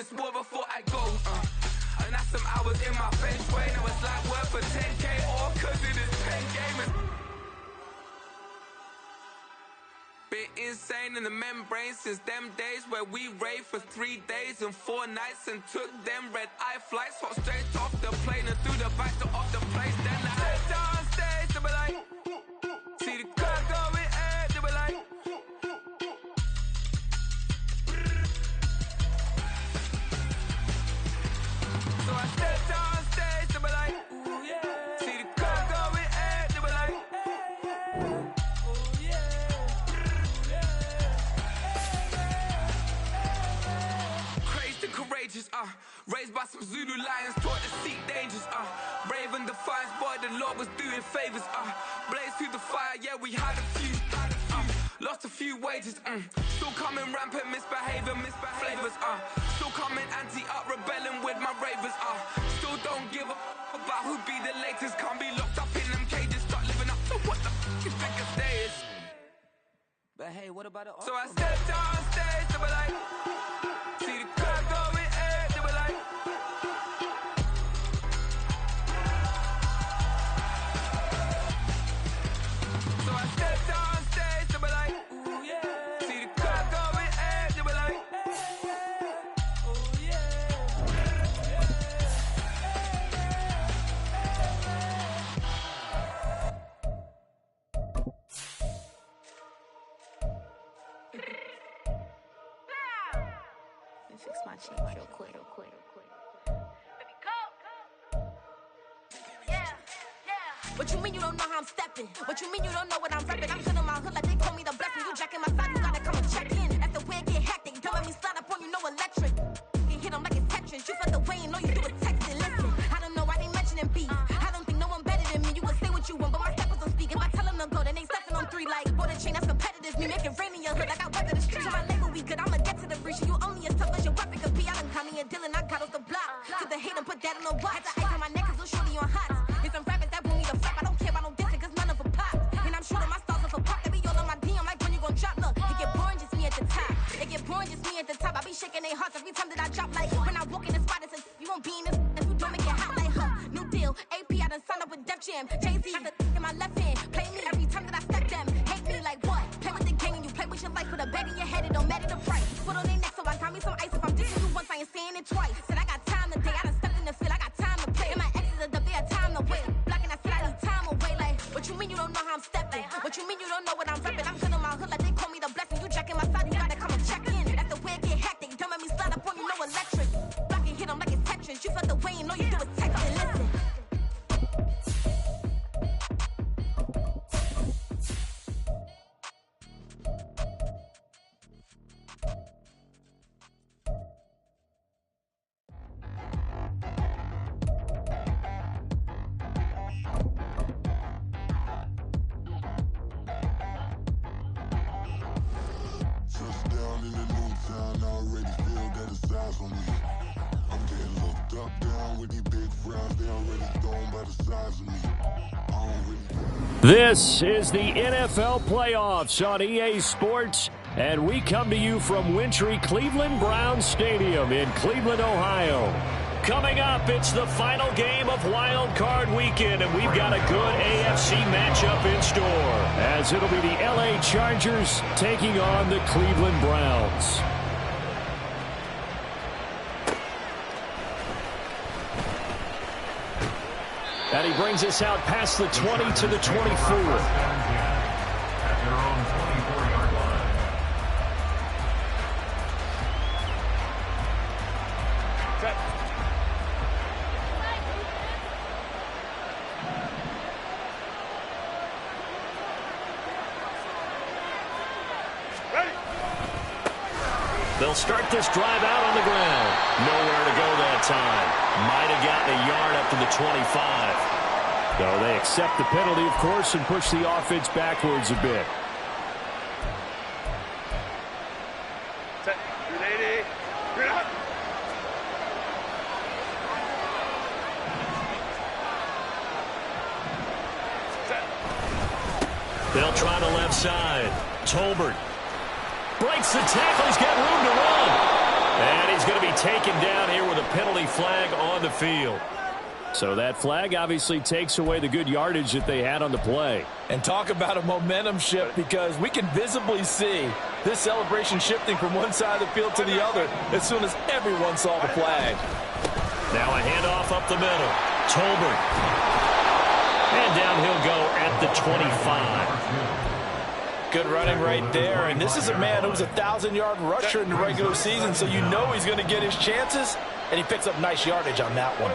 this war before I go. And that's some hours in my bench way. Now it's like work for 10K or cause it is 10 gamers. Bit insane in the membrane since them days where we raved for 3 days and 4 nights and took them red-eye flights. Hop straight off the plane and through the back door of the place. Then I head down stage, they were like, see the crowd going ahead, they were like, so I stepped down stage, they were like, ooh yeah. See the crowd going ahead, they were like, ooh yeah. Crazed and courageous, raised by some Zulu lions, taught to seek dangers, brave and defiant, boy, the Lord was doing favors, blaze through the fire, yeah, we had a few, lost a few wages, still coming rampant, misbehavior, flavors, still coming anti-up, rebelling with my ravers, still don't give a about who be the latest, can't be locked up in them cages, start living up to what the f*** you think a day is. But hey, what about it? So I stepped on stage, they were like, see the crowd going ahead, they were like, so I stepped on stage, they were like, ooh yeah. See the crowd going ahead, they were like, oh yeah. Fix my cheek real quick. Baby, go. Yeah. What you mean you don't know how I'm stepping? What you mean you don't know what I'm repping? I'm feeling my hood like they call me the blessing. You jacking my side, you gotta come and check in. After where it get hectic, don't let me slide up on you, no electric. You hit them like it's Tetris. You felt the way and know you do it texting. Listen, I don't know why they mentioning beef. I don't think no one better than me. You can say what you want, but my steppers don't speak. If I tell them to go, then they stepping on 3 like border chain. That's competitive. Me make it rain in your hood like I weather the street. So my label we good. I'ma get to the breach. You only as tough as your weapon could be. I done Connie and Dylan. I got off the block. To the hate and put that on the watch. The ice on my neck is little shorty on hot. It's some rappers that want me to flap. I don't care about no dissing cause none of them pop. And I'm shooting my stars off a pop. They be all on my DM like when you gon' drop. Look, it get boring just me at the top. It get boring just me at the top. I be shaking their hearts every time that I drop. Like when I walk in the spot, it's a you won't be in this. If you don't make it hot like her. New deal. AP, I done signed up with Def Jam. Jay-Z got the in my left hand. Play me every time that I step them. Hate me like what? Play with the gang and you play with your life. With a bag in your head, it don't matter the price. Put on their neck, so I got me some ice. If I'm dissing you once, I ain't saying it twice. Said I got time today. I done stepped in the field. I got time to play. And my exes are up there, time to wait. Blocking, I said I need time away. Like, what you mean you don't know how I'm stepping? What you mean you don't know what I'm repping? I'm feeling my hood like they call me the blessing. You jacking my side, you gotta come and check in. After where it get hectic, don't let me slide up on you, no electric. Blocking, hit them like it's Tetris. You felt the way and know you do it texting. Listen. Touchdown in the new town, I already feel that it's eyes on me. I'm getting looked up, down with these big frowns, they already thrown by the size of me. I don't really... This is the NFL playoffs on EA Sports, and we come to you from wintry Cleveland Browns Stadium in Cleveland, Ohio. Coming up, it's the final game of Wild Card Weekend, and we've got a good AFC matchup in store, as it'll be the LA Chargers taking on the Cleveland Browns. And he brings us out past the 20 to the 24. They'll start this drive out on the ground. Nowhere to go that time. Might have gotten a yard up to the 25. So they accept the penalty, of course, and push the offense backwards a bit. They'll try the left side. Tolbert breaks the tackle. He's got room to run. And he's going to be taken down here with a penalty flag on the field. So that flag obviously takes away the good yardage that they had on the play. And talk about a momentum shift, because we can visibly see this celebration shifting from one side of the field to the other as soon as everyone saw the flag. Now a handoff up the middle. Tolbert. And down he'll go at the 25. Good running right there. And this is a man who was a 1,000-yard rusher in the regular season, so you know he's going to get his chances. And he picks up nice yardage on that one.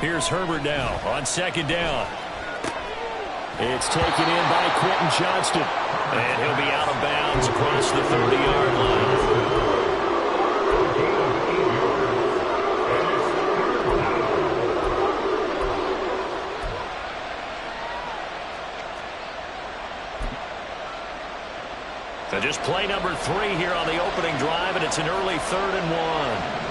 Here's Herbert now on second down. It's taken in by Quentin Johnston. And he'll be out of bounds across the 30-yard line. So just play number 3 here on the opening drive, and it's an early 3rd and 1.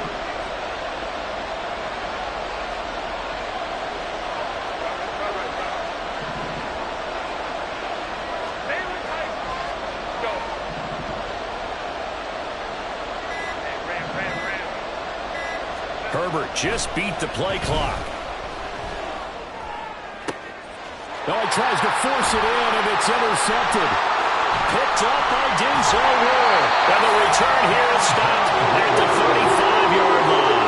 Herbert just beat the play clock. Oh, he tries to force it in, and it's intercepted. Picked up by Denzel Ward. And the return here is stopped at the 35-yard line.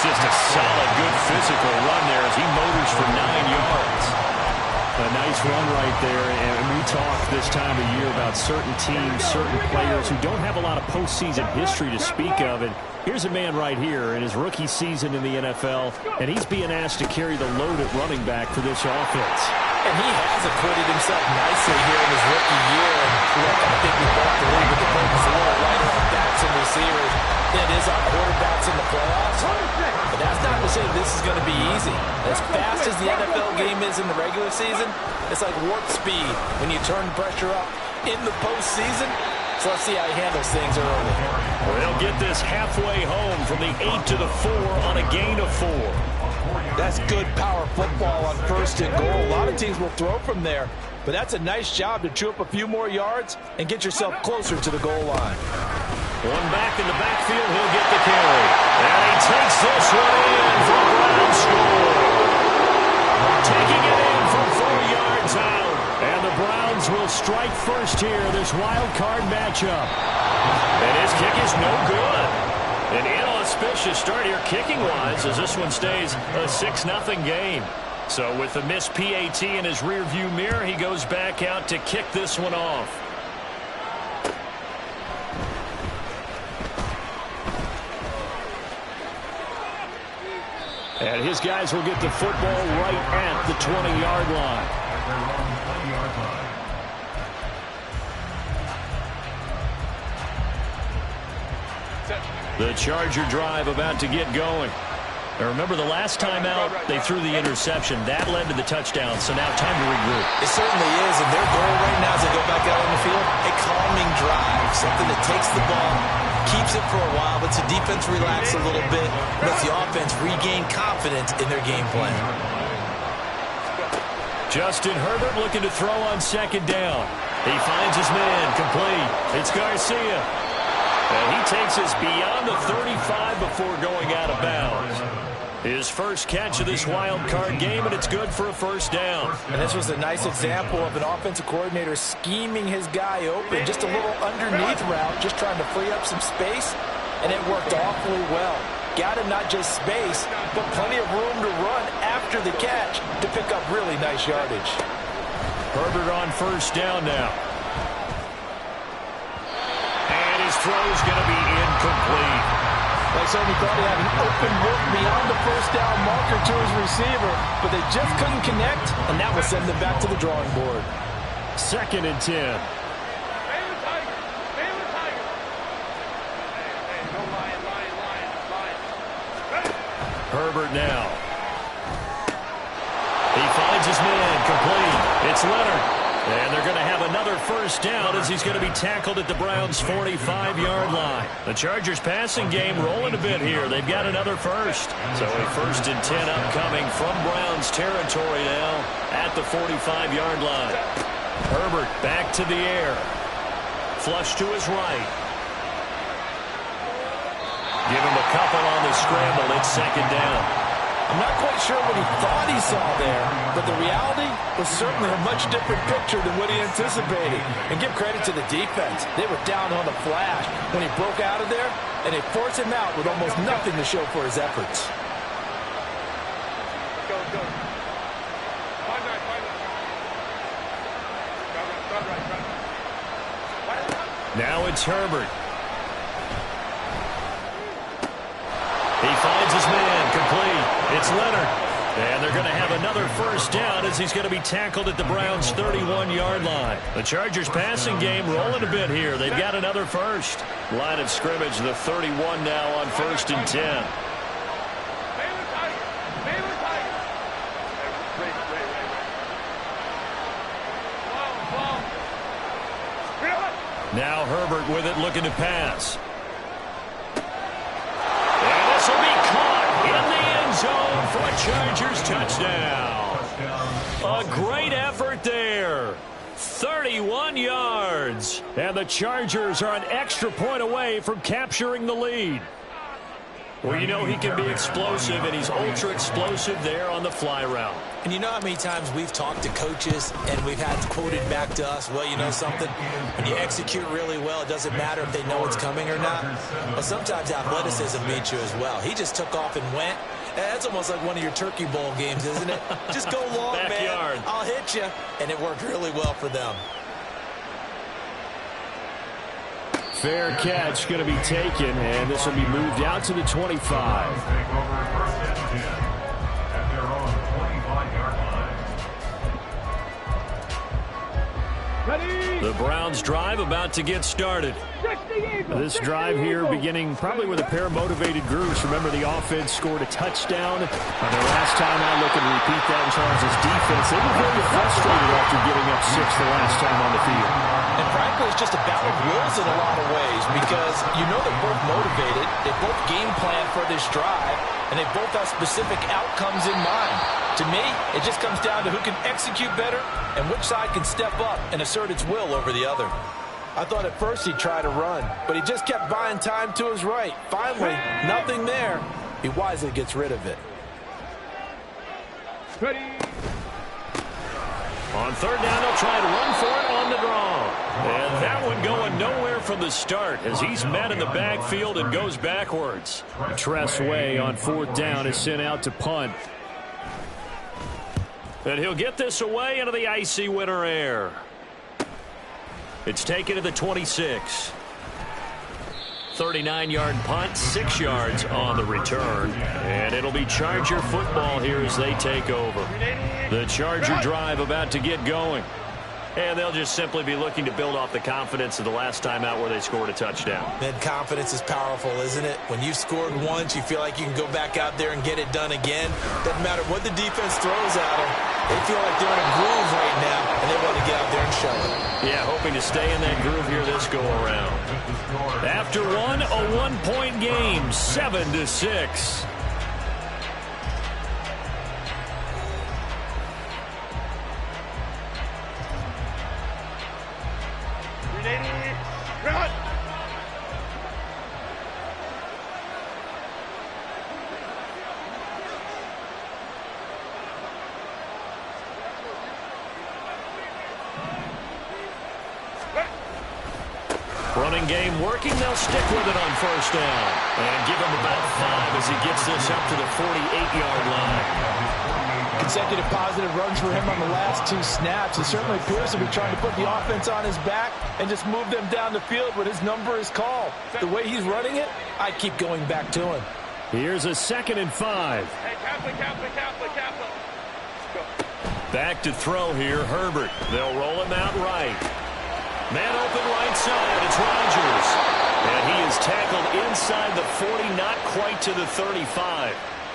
Just a solid, good physical run there as he motors for 9 yards. A nice run right there, and we talk this time of year about certain teams, certain players who don't have a lot of postseason history to speak of. And here's a man right here in his rookie season in the NFL, and he's being asked to carry the load at running back for this offense. And he has acquitted himself nicely here in his rookie year. And look, I think we both believe that the focus is a little lighter on backs and receivers than it is on quarterbacks in the playoffs. But that's not to say this is going to be easy. As fast as the NFL game is in the regular season, it's like warp speed when you turn pressure up in the postseason. So let's see how he handles things early. Well, they'll get this halfway home from the 8 to the 4 on a gain of 4. That's good power football on 1st and goal. A lot of teams will throw from there, but that's a nice job to chew up a few more yards and get yourself closer to the goal line. One back in the backfield, he'll get the carry. And he takes this one in for a Brown score. Taking it in from 4 yards out. And the Browns will strike first here, this wild card matchup. And his kick is no good. An inauspicious start here kicking-wise as this one stays a 6-0 game. So with the missed PAT in his rearview mirror, he goes back out to kick this one off. And his guys will get the football right at the 20-yard line. The Charger drive about to get going. Now remember, the last time out, they threw the interception. That led to the touchdown, so now time to regroup. It certainly is, and their goal right now as they go back out on the field, a calming drive, something that takes the ball, keeps it for a while, lets the defense relax a little bit, lets the offense regain confidence in their game plan. Justin Herbert looking to throw on second down. He finds his man, complete. It's Garcia. And he takes us beyond the 35 before going out of bounds. His first catch of this wild card game, and it's good for a first down. And this was a nice example of an offensive coordinator scheming his guy open. Just a little underneath route, just trying to free up some space, and it worked awfully well. Got him not just space, but plenty of room to run after the catch to pick up really nice yardage. Herbert on first down now. His throw is going to be incomplete. They certainly thought he had an open look beyond the first down marker to his receiver, but they just couldn't connect, and that will send them back to the drawing board. 2nd and 10. Herbert now. He finds his man, complete. It's Leonard. And they're going to have another first down as he's going to be tackled at the Browns' 45-yard line. The Chargers passing game rolling a bit here. They've got another first. So a 1st and 10 upcoming from Browns territory now at the 45-yard line. Herbert back to the air. Flush to his right. Give him a couple on the scramble. It's 2nd down. I'm not quite sure what he thought he saw there, but the reality was certainly a much different picture than what he anticipated. And give credit to the defense. They were down on the flash when he broke out of there, and they forced him out with almost nothing to show for his efforts. Now it's Herbert. He finds his man, complete. It's Leonard. And they're going to have another first down as he's going to be tackled at the Browns' 31-yard line. The Chargers passing game rolling a bit here. They've got another first. Line of scrimmage, the 31 now on 1st and 10. Now Herbert with it, looking to pass. This will be caught in the end zone for a Chargers touchdown. A great effort there. 31 yards. And the Chargers are an extra point away from capturing the lead. Well, you know he can be explosive, and he's ultra-explosive there on the fly route. And you know how many times we've talked to coaches and we've had quoted back to us, well, you know something? When you execute really well, it doesn't matter if they know it's coming or not. Well, sometimes athleticism beats you as well. He just took off and went. That's almost like one of your Turkey Bowl games, isn't it? Just go long, Backyard. man. I'll hit you. And it worked really well for them. Fair catch going to be taken, and this will be moved out to the 25. The Browns drive about to get started. This drive here beginning probably with a pair of motivated groups. Remember, the offense scored a touchdown. And the last time I look and repeat that in Charles' defense, they were very frustrated after giving up 6 the last time on the field. And frankly, it's just a battle of wills in a lot of ways because you know they're both motivated. They both game plan for this drive, and they both have specific outcomes in mind. To me, it just comes down to who can execute better and which side can step up and assert its will over the other. I thought at first he'd try to run, but he just kept buying time to his right. Finally, nothing there. He wisely gets rid of it. On 3rd down, they'll try to run for it on the draw. And that one going nowhere from the start as he's met in the backfield and goes backwards. Tress Way on 4th down is sent out to punt. And he'll get this away into the icy winter air. It's taken to the 26. 39-yard punt, 6 yards on the return. And it'll be Charger football here as they take over. The Charger drive about to get going. And they'll just simply be looking to build off the confidence of the last time out where they scored a touchdown. That confidence is powerful, isn't it? When you've scored once, you feel like you can go back out there and get it done again. Doesn't matter what the defense throws at them. They feel like they're in a groove right now, and they want to get out there and show it. Yeah, hoping to stay in that groove here this go-around. After one, a one-point game, 7-6. Running game working. They'll stick with it on 1st down. And give him about 5 as he gets this up to the 48-yard line. Consecutive positive runs for him on the last 2 snaps. He certainly appears to be trying to put the offense on his back and just move them down the field when his number is called. The way he's running it, I keep going back to him. Here's a 2nd and 5. Hey, Kaplan. Back to throw here, Herbert. They'll roll him out right. Man open right side, it's Rodgers. And he is tackled inside the 40, not quite to the 35.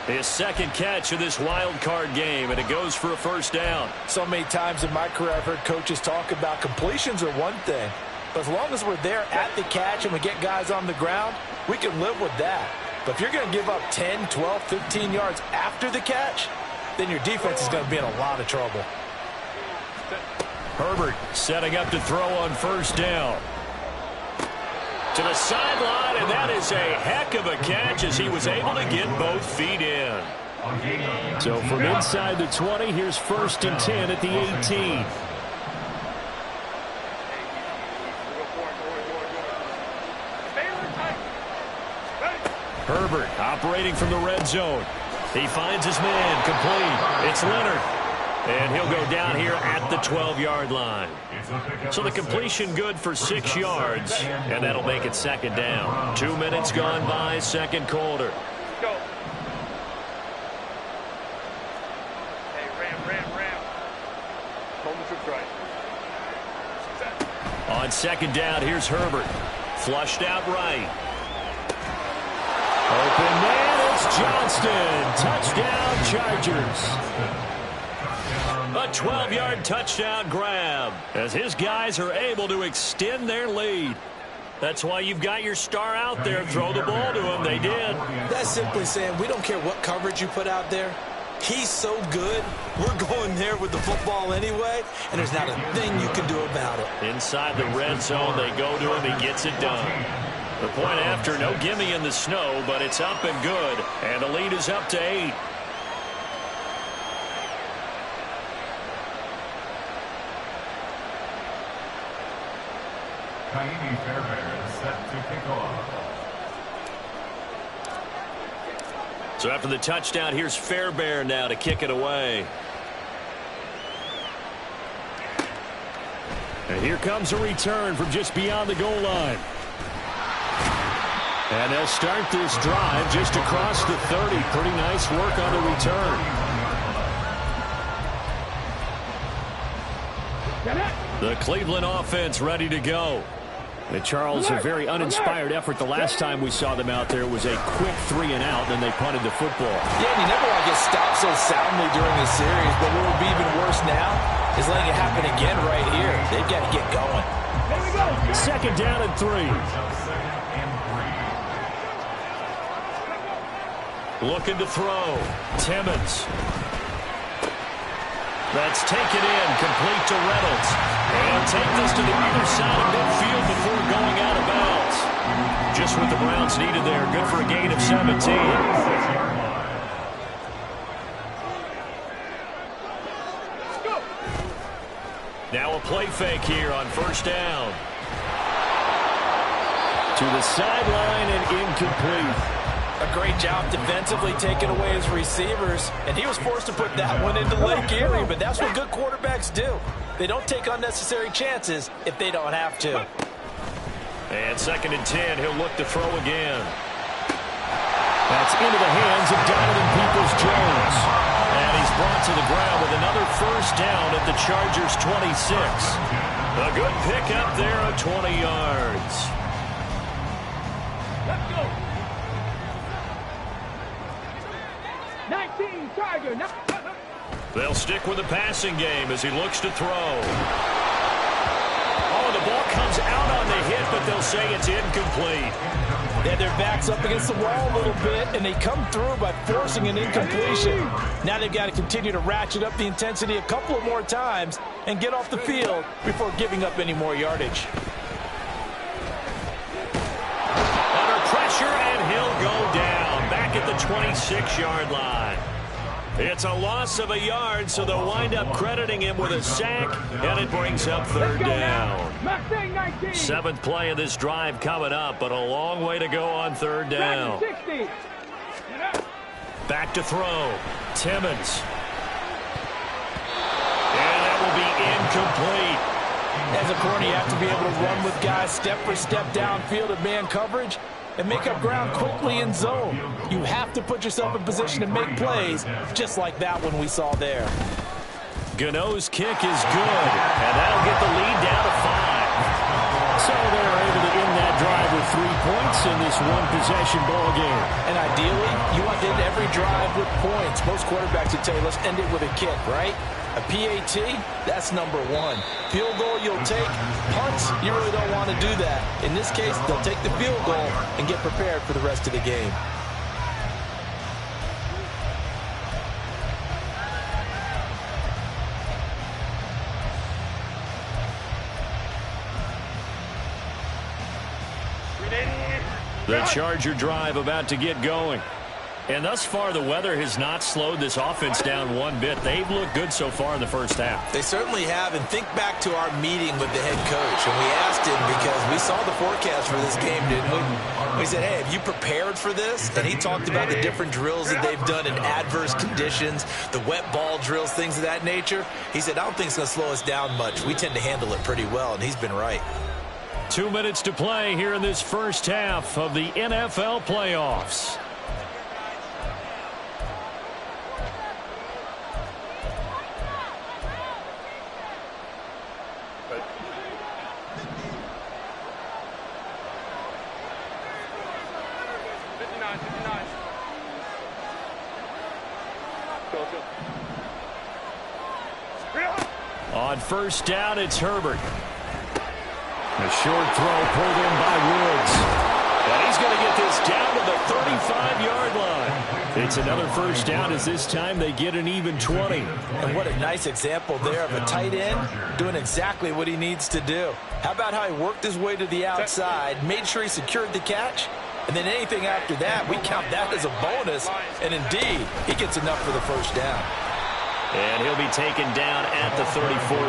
His second catch of this wild card game, and it goes for a first down. So many times in my career I've heard coaches talk about completions are one thing, but as long as we're there at the catch and we get guys on the ground, we can live with that. But if you're going to give up 10, 12, 15 yards after the catch, then your defense is going to be in a lot of trouble. Herbert setting up to throw on first down. To the sideline, and that is a heck of a catch as he was able to get both feet in. So from inside the 20, here's 1st and 10 at the 18. Herbert operating from the red zone. He finds his man complete. It's Leonard. And he'll go down here at the 12-yard line. So the completion good for 6 yards, and that'll make it second down. 2 minutes gone by, second quarter. Go. Hey, ram. Moments of right. On second down, here's Herbert. Flushed out right. Open man, it's Johnston. Touchdown, Chargers. A 12-yard touchdown grab as his guys are able to extend their lead. That's why you've got your star out there. Throw the ball to him. They did. That's simply saying we don't care what coverage you put out there. He's so good, we're going there with the football anyway, and there's not a thing you can do about it. Inside the red zone, they go to him. He gets it done. The point after, no gimme in the snow, but it's up and good, and the lead is up to 8. Fairbairn is set to kick off. So after the touchdown, here's Fairbairn now to kick it away. And here comes a return from just beyond the goal line. And they'll start this drive just across the 30. Pretty nice work on the return. The Cleveland offense ready to go. And Charles, a very uninspired effort. The last time we saw them out there was a quick 3 and out, then they punted the football. Yeah, and you never want to get stopped so soundly during the series, but what will be even worse now is letting it happen again right here. They've got to get going. There we go. Second down and 3. Looking to throw. Timmons. That's taken in, complete to Reynolds. And take this to the other side of midfield before going out of bounds. Just what the Browns needed there. Good for a gain of 17. Now a play fake here on first down. To the sideline and incomplete. A great job defensively taking away his receivers, and he was forced to put that one into Lake Erie, but that's what good quarterbacks do. They don't take unnecessary chances if they don't have to. And second and 10, he'll look to throw again. That's into the hands of Donovan Peoples-Jones. And he's brought to the ground with another first down at the Chargers' 26. A good pickup there of 20 yards. Let's go. 19 Charger. They'll stick with the passing game as he looks to throw. Oh, the ball comes out on the hit, but they'll say it's incomplete. They had their backs up against the wall a little bit, and they come through by forcing an incompletion. Now they've got to continue to ratchet up the intensity a couple of more times and get off the field before giving up any more yardage. Under pressure, and he'll go down back at the 26-yard line. It's a loss of a yard, so they'll wind up crediting him with a sack, and it brings up third down. 7th play of this drive coming up, but a long way to go on third down. Back to throw. Timmons. And that will be incomplete. As a corner, you have to be able to run with guys step for step downfield at man coverage and make up ground quickly in zone. You have to put yourself in position to make plays, just like that one we saw there. Gano's kick is good, and that'll get the lead down to 5. So they're able to end that drive with 3 points in this one-possession ball game. And ideally, you want to end every drive with points. Most quarterbacks would tell you, let's end it with a kick, right? A PAT, that's number one. Field goal you'll take. Punts, you really don't want to do that. In this case, they'll take the field goal and get prepared for the rest of the game. The Charger drive about to get going. And thus far, the weather has not slowed this offense down one bit. They've looked good so far in the first half. They certainly have. And think back to our meeting with the head coach. And we asked him, because we saw the forecast for this game, didn't we? We said, hey, have you prepared for this? And he talked about the different drills that they've done in adverse conditions, the wet ball drills, things of that nature. He said, I don't think it's going to slow us down much. We tend to handle it pretty well, and he's been right. 2 minutes to play here in this first half of the NFL playoffs. On first down, it's Herbert. A short throw pulled in by Woods. And he's going to get this down to the 35-yard line. It's another first down, as this time they get an even 20. And what a nice example there of a tight end doing exactly what he needs to do. How about how he worked his way to the outside, made sure he secured the catch, and then anything after that, we count that as a bonus. And indeed, he gets enough for the first down. And he'll be taken down at the 34.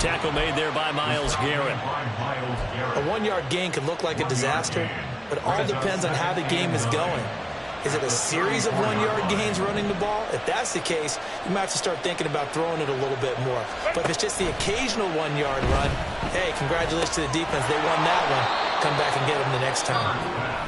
Tackle made there by Myles Garrett. A 1-yard gain can look like a disaster, but it all depends on how the game is going. Is it a series of 1-yard gains running the ball? If that's the case, you might have to start thinking about throwing it a little bit more. But if it's just the occasional 1-yard run, hey, congratulations to the defense. They won that one. Come back and get them the next time.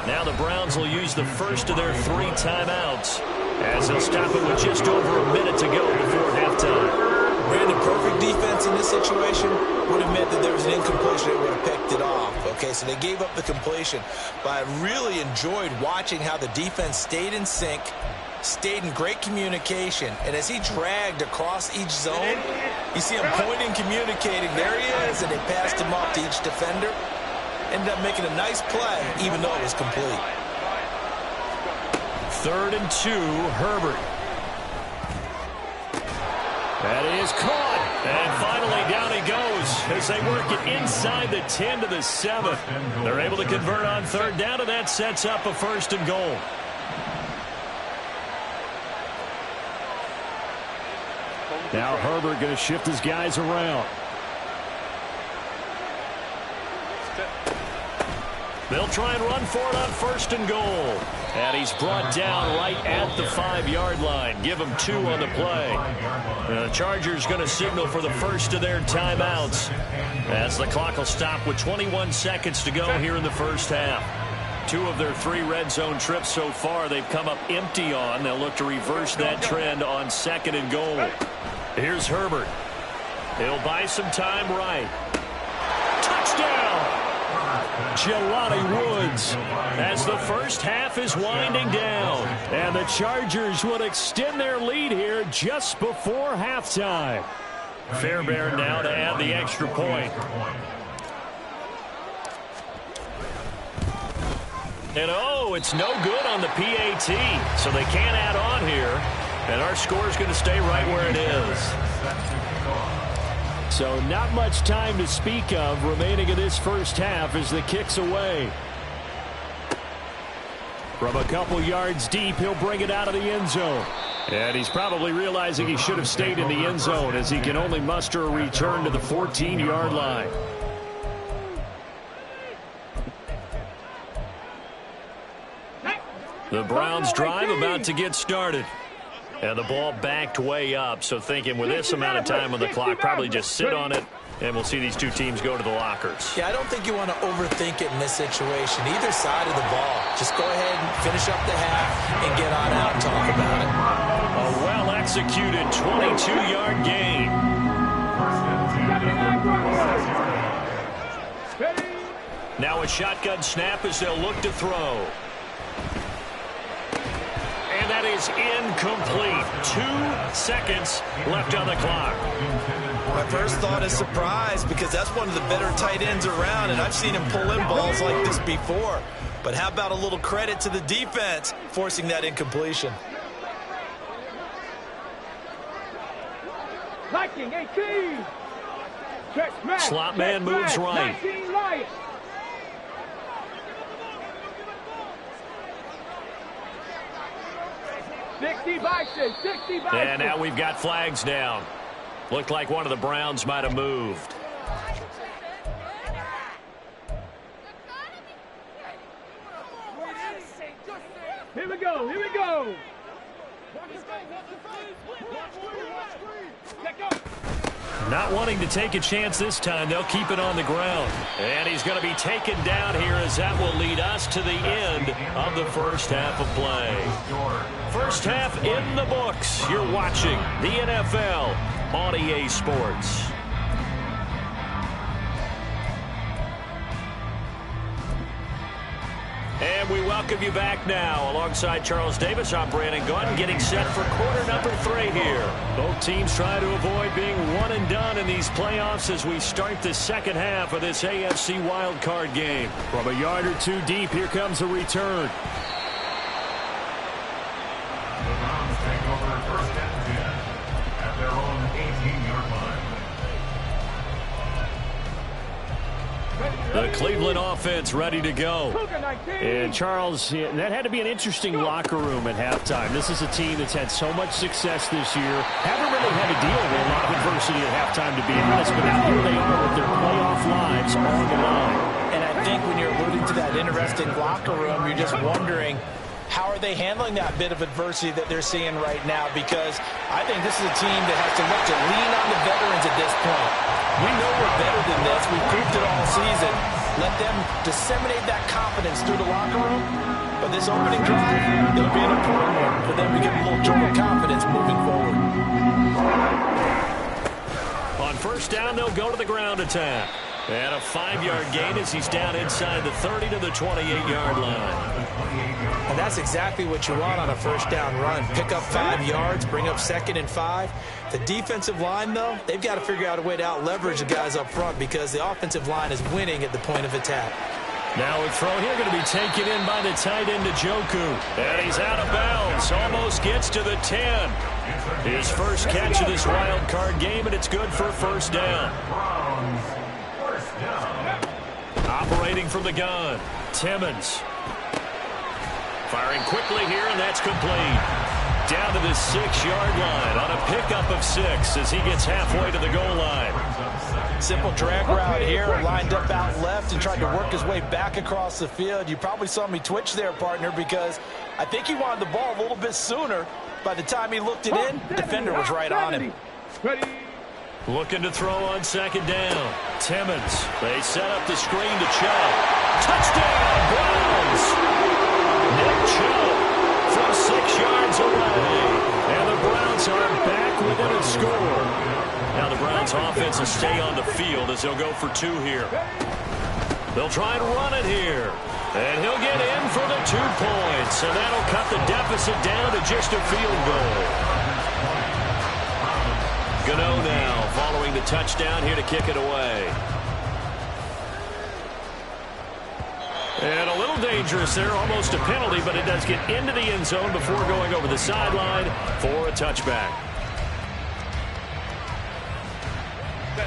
Now the Browns will use the first of their 3 timeouts, as they'll stop it with just over a minute to go before halftime. Brandon, perfect defense in this situation would have meant that there was an incompletion that would have picked it off. Okay, so they gave up the completion. But I really enjoyed watching how the defense stayed in sync, stayed in great communication, and as he dragged across each zone, you see him pointing, communicating. There he is, and they passed him off to each defender. Ended up making a nice play, even though it was complete. 3rd and 2, Herbert. That is caught. And finally down he goes as they work it inside the 10 to the 7. They're able to convert on 3rd down, and that sets up a 1st and goal. Now Herbert going to shift his guys around. They'll try and run for it on 1st and goal. And he's brought down right at the 5-yard line. Give him 2 on the play. The Chargers going to signal for the first of their timeouts, as the clock will stop with 21 seconds to go here in the first half. 2 of their 3 red zone trips so far they've come up empty on. They'll look to reverse that trend on 2nd and goal. Here's Herbert. He'll buy some time right. Touchdown! Jelani Woods, as the first half is winding down, and the Chargers would extend their lead here just before halftime. Fairbairn now to add the extra point. And oh, it's no good on the PAT, so they can't add on here, and our score is going to stay right where it is. So not much time to speak of remaining in this first half as the kick's away. From a couple yards deep, he'll bring it out of the end zone. And he's probably realizing he should have stayed in the end zone, as he can only muster a return to the 14-yard line. The Browns drive about to get started. And the ball backed way up, so thinking with this amount of time on the clock, probably just sit on it, and we'll see these 2 teams go to the lockers. Yeah, I don't think you want to overthink it in this situation. Either side of the ball. Just go ahead and finish up the half and get on out and talk about it. A well-executed 22-yard gain. Now a shotgun snap as they'll look to throw. And that is incomplete. 2 seconds left on the clock. My first thought is surprise because that's one of the better tight ends around, and I've seen him pull in balls like this before. But how about a little credit to the defense forcing that incompletion? Liking 18. Slot man moves right. 19 right. And now we've got flags down. Looked like one of the Browns might have moved. Here we go, here we go. Not wanting to take a chance this time, they'll keep it on the ground. And he's going to be taken down here as that will lead us to the end of the first half of play. First half in the books. You're watching the NFL on EA Sports. And we welcome you back now. Alongside Charles Davis, I'm Brandon Gunn, getting set for quarter number 3 here. Both teams try to avoid being one and done in these playoffs as we start the second half of this AFC wildcard game. From a yard or two deep, here comes a return. The Browns take over first and 10 at their own 18-yard line. The Cleveland offense ready to go. And Charles, that had to be an interesting locker room at halftime. This is a team that's had so much success this year. Haven't really had to deal with a lot of adversity at halftime, to be honest, but now here they are with their playoff lives on the line. And I think when you're alluding to that interesting locker room, you're just wondering, how are they handling that bit of adversity that they're seeing right now? Because I think this is a team that has to look to lean on the veterans at this point. We know we're better than this. We've proved it all season. Let them disseminate that confidence through the locker room. But this opening drive, it'll be an important one for them to get a little jolt of confidence moving forward. On first down, they'll go to the ground attack. And a 5-yard gain as he's down inside the 30 to the 28-yard line. And that's exactly what you want on a first down run. Pick up 5 yards, bring up 2nd and 5. The defensive line, though, they've got to figure out a way to out-leverage the guys up front because the offensive line is winning at the point of attack. Now a throw here going to be taken in by the tight end, Njoku. And he's out of bounds. Almost gets to the 10. His first catch of this wild card game, and it's good for first down. Operating from the gun, Timmons. Firing quickly here, and that's complete. Down to the 6-yard line on a pickup of 6 as he gets halfway to the goal line. Simple drag route here, lined up out left and tried to work his way back across the field. You probably saw me twitch there, partner, because I think he wanted the ball a little bit sooner. By the time he looked it in, the defender was right on him. Looking to throw on second down. Timmons. They set up the screen to Chubb. Touchdown, Browns! Nick Chubb from 6 yards away. And the Browns are back within a score. Now the Browns offense will stay on the field as they'll go for 2 here. They'll try and run it here. And he'll get in for the 2 points. And that'll cut the deficit down to just a field goal. Gano now following the touchdown here to kick it away. And a little dangerous there, almost a penalty, but it does get into the end zone before going over the sideline for a touchback.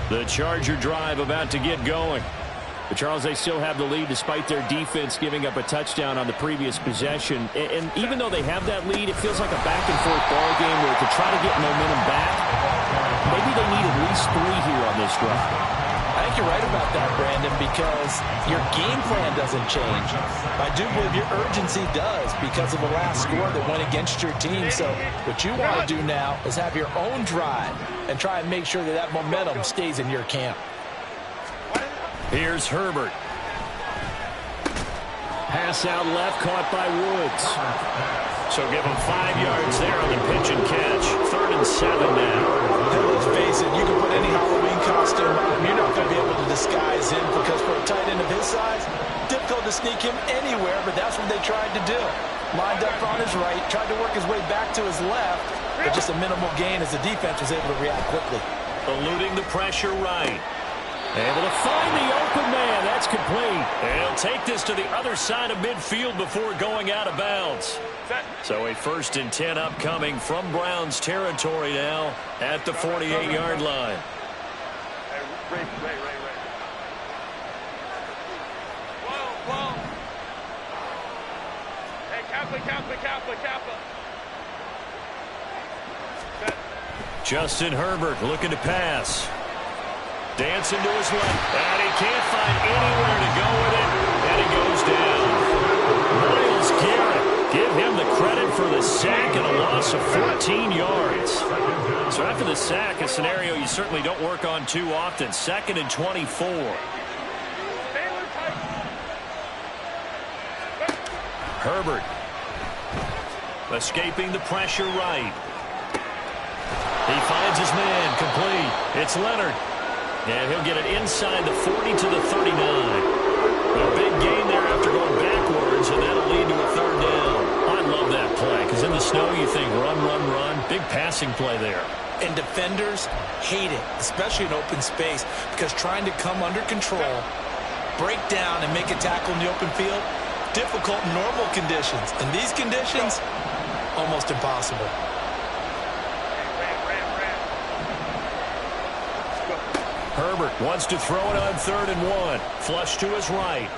The Charger drive about to get going. But Charles, they still have the lead despite their defense giving up a touchdown on the previous possession. And even though they have that lead, it feels like a back-and-forth ball game where to try to get momentum back, maybe they need at least 3 here on this drive. I think you're right about that, Brandon, because your game plan doesn't change. I do believe your urgency does because of the last score that went against your team. So what you want to do now is have your own drive and try and make sure that that momentum stays in your camp. Here's Herbert. Pass out left, caught by Woods. So give him 5 yards there on the pitch and catch. 3rd and 7 now. Hey, let's face it, you can put any Halloween costume on. You're not going to be able to disguise him because for a tight end of his size, to sneak him anywhere, but that's what they tried to do. Lined up on his right, tried to work his way back to his left, but just a minimal gain as the defense was able to react quickly. Eluding the pressure right. Able to find the open man. That's complete. And he'll take this to the other side of midfield before going out of bounds. So a 1st and 10 upcoming from Browns territory now at the 48-yard line. Ray. Whoa. Hey, Kappa. Justin Herbert looking to pass. Dancing to his left. And he can't find anywhere to go with it. And he goes down. Myles Garrett, give him the credit for the sack and a loss of 14 yards. So after the sack, a scenario you certainly don't work on too often. 2nd and 24. Herbert escaping the pressure right. He finds his man complete. It's Leonard. And he'll get it inside the 40 to the 39. A big gain there after going backwards, and that'll lead to a 3rd down. I love that play because in the snow you think run. Big passing play there. And defenders hate it, especially in open space, because trying to come under control, break down, and make a tackle in the open field, difficult in normal conditions. In these conditions, almost impossible. Herbert wants to throw it on 3rd and 1. Flush to his right.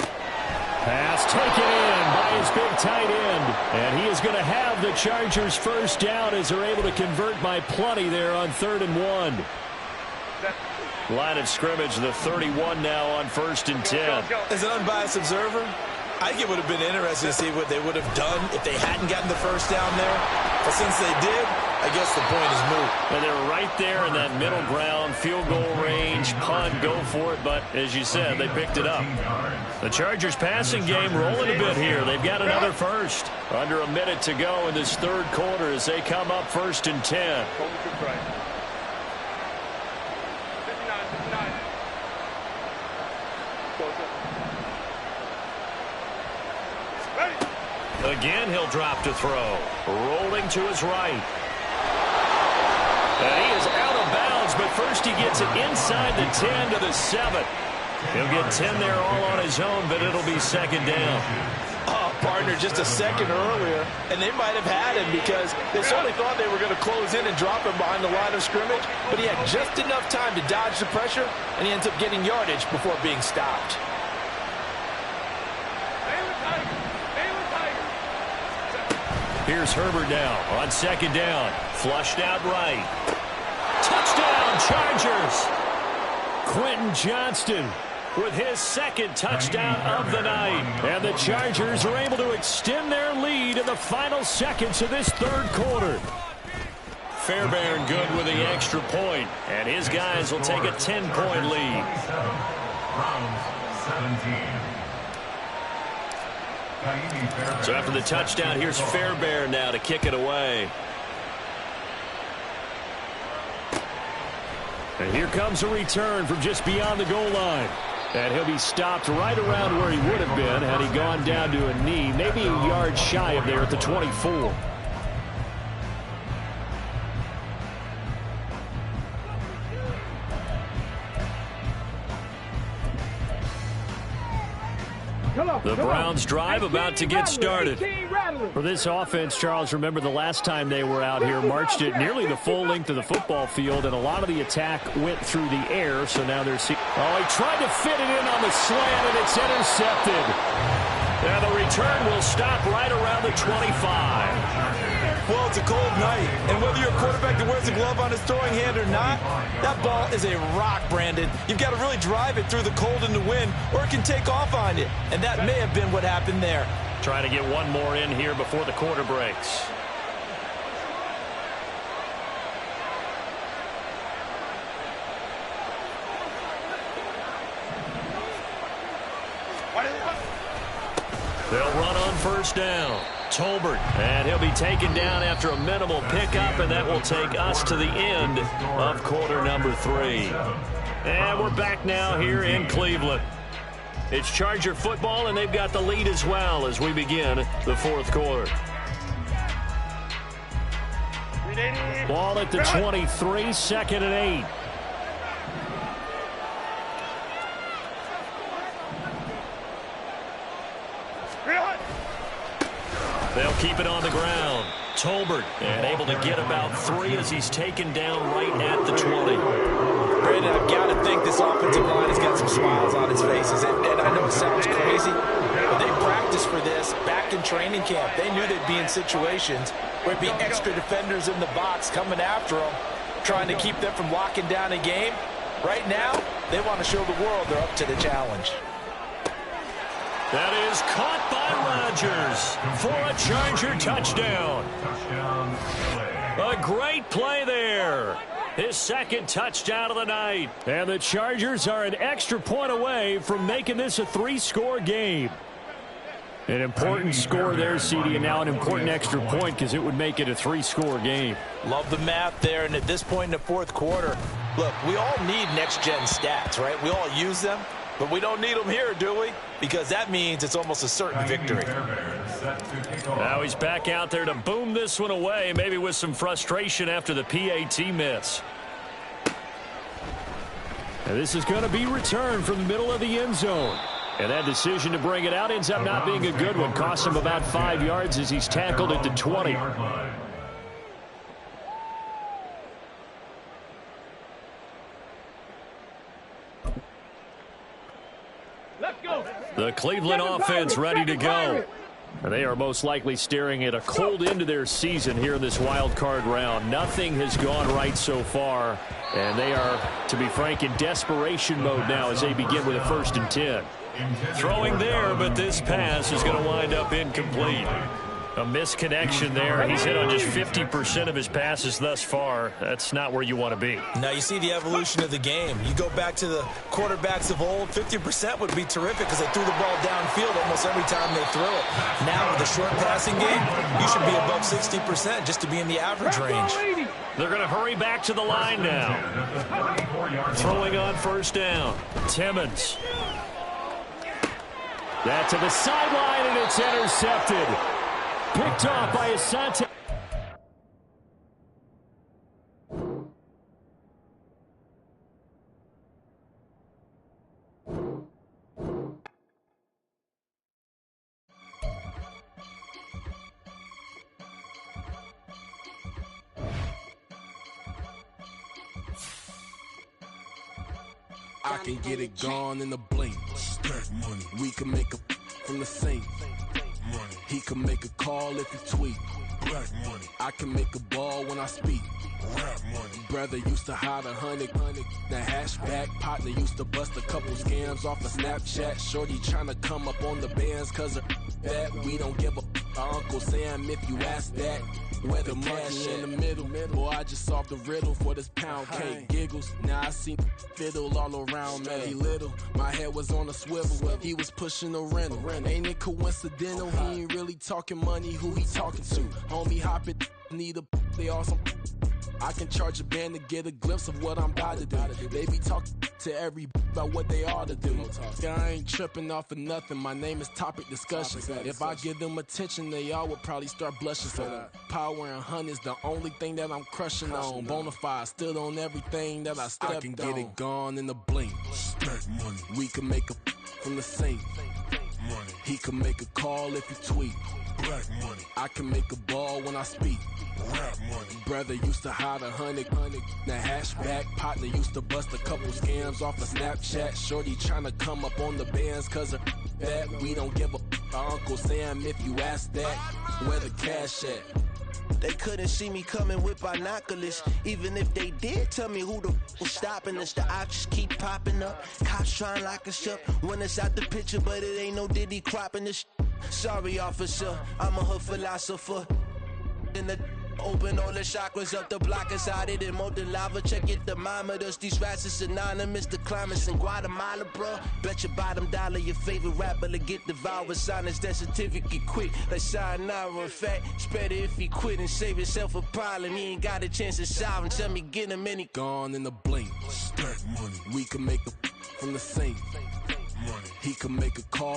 Pass taken in by his big tight end. And he is going to have the Chargers 1st down as they're able to convert by plenty there on 3rd and 1. Line of scrimmage, the 31 now on 1st and 10. As an unbiased observer, I think it would have been interesting to see what they would have done if they hadn't gotten the 1st down there. But since they did, I guess the point is moot. And they're right there in that middle ground, field goal range, punt, go for it. But as you said, they picked it up. The Chargers passing game rolling a bit here. They've got another 1st. Under a minute to go in this 3rd quarter as they come up 1st and 10. Again, he'll drop to throw. Rolling to his right. And he is out of bounds, but first he gets it inside the 10 to the 7. He'll get 10 there all on his own, but it'll be 2nd down. Oh, partner, just a second earlier, and they might have had him because they certainly thought they were going to close in and drop him behind the line of scrimmage, but he had just enough time to dodge the pressure, and he ends up getting yardage before being stopped. Here's Herbert now on 2nd down. Flushed out right. Touchdown, Chargers. Quentin Johnston with his 2nd touchdown of the night. And the Chargers are able to extend their lead in the final seconds of this 3rd quarter. Fairbairn good with the extra point. And his guys will take a 10-point lead. Browns 17. So after the touchdown, here's Fairbairn now to kick it away. And here comes a return from just beyond the goal line. And he'll be stopped right around where he would have been had he gone down to a knee, maybe a yard shy of there at the 24. The Browns drive about to get started. For this offense, Charles, remember the last time they were out here, marched it nearly the full length of the football field, and a lot of the attack went through the air, so now they're seeing... Oh, he tried to fit it in on the slant, and it's intercepted. And the return will stop right around the 25. Well, it's a cold night, and whether you're a quarterback that wears a glove on his throwing hand or not, that ball is a rock, Brandon. You've got to really drive it through the cold and the wind, or it can take off on you. And that may have been what happened there. Trying to get one more in here before the quarter breaks. They'll run on 1st down. Tolbert, and he'll be taken down after a minimal pickup, and that will take us to the end of quarter number 3. And we're back now here in Cleveland. It's Charger football, and they've got the lead as well as we begin the fourth quarter. Ball at the 23, second and 8. They'll keep it on the ground. Tolbert, and able to get about 3 as he's taken down right at the 20. Brandon, I've got to think this offensive line has got some smiles on its faces. And I know it sounds crazy, but they practiced for this back in training camp. They knew they'd be in situations where it'd be extra defenders in the box coming after them, trying to keep them from locking down a game. Right now, they want to show the world they're up to the challenge. That is caught by Rodgers for a Charger touchdown. A great play there. His second touchdown of the night. And the Chargers are an extra point away from making this a 3-score game. An important score there, CD, and now an important extra point because it would make it a 3-score game. Love the math there, and at this point in the fourth quarter, look, we all need next-gen stats, right? We all use them, but we don't need them here, do we? Because that means it's almost a certain victory. Now he's back out there to boom this one away, maybe with some frustration after the PAT miss. And this is going to be returned from the middle of the end zone. And that decision to bring it out ends up not being a good one. Costs him about 5 yards as he's tackled at the 20. The Cleveland offense ready to go. They are most likely staring at a cold end to their season here in this wild card round. Nothing has gone right so far, and they are, to be frank, in desperation mode now as they begin with a 1st and 10. Throwing there, but this pass is going to wind up incomplete. A misconnection there. He's hit on just 50% of his passes thus far. That's not where you want to be. Now you see the evolution of the game. You go back to the quarterbacks of old, 50% would be terrific because they threw the ball downfield almost every time they threw it. Now with the short passing game, you should be above 60% just to be in the average range. They're going to hurry back to the line now. Throwing on 1st down. Timmons. That to the sideline, and it's intercepted. Picked off by Asante. I can get it gone in a blink. Stack money. We can make a from the sink. Money. He can make a call if he tweet. Black money. I can make a ball when I speak. Rap money. Brother used to hide 100. The hashback partner used to bust a couple scams off of Snapchat. Shorty tryna come up on the bands cause of that. We don't give a Uncle Sam if you ask that. Where the money in the middle. Boy, I just solved the riddle for this pound cake. Giggles, now I see fiddle all around me. He little, my head was on a swivel. He was pushing a rental. Ain't it coincidental? He ain't really talking money, who he talking to? Homie hopping, need a, they awesome. I can charge a band to get a glimpse of what I'm about to do. They be talking to every about what they ought to do. Yeah, I ain't tripping off of nothing. My name is Topic Discussion. If I give them attention, they all would probably start blushing. So power and hunt is the only thing that I'm crushing on. Bonafide, stood on everything that I stepped on. I can get it gone in a blink. Stack money. We can make a from the sink. Money. He can make a call if he tweet. Black money. I can make a ball when I speak. Rap money. Brother used to hide 100. The hashback partner used to bust a couple scams off of Snapchat. Shorty tryna come up on the bands cause of that. We don't give a Uncle Sam if you ask that. Where the cash at? They couldn't see me coming with binoculars. Even if they did, tell me who the was stopping us. The options keep popping up. Cops trying to lock us up. When it's out the picture, but it ain't no Diddy cropping this. Sorry, officer, I'm a hood philosopher. In the open all the chakras up the block inside it and molten lava. Check it, thermometers. These rats is synonymous. The climates in Guatemala, bro. Bet your bottom dollar your favorite rapper to get devoured. Sign his death certificate quick. Like sayonara. In fact, it's better if he quit and save himself a problem. He ain't got a chance to solve and tell me get him any. Gone in a blink. Stack money. We can make a from the sink. He can make a call.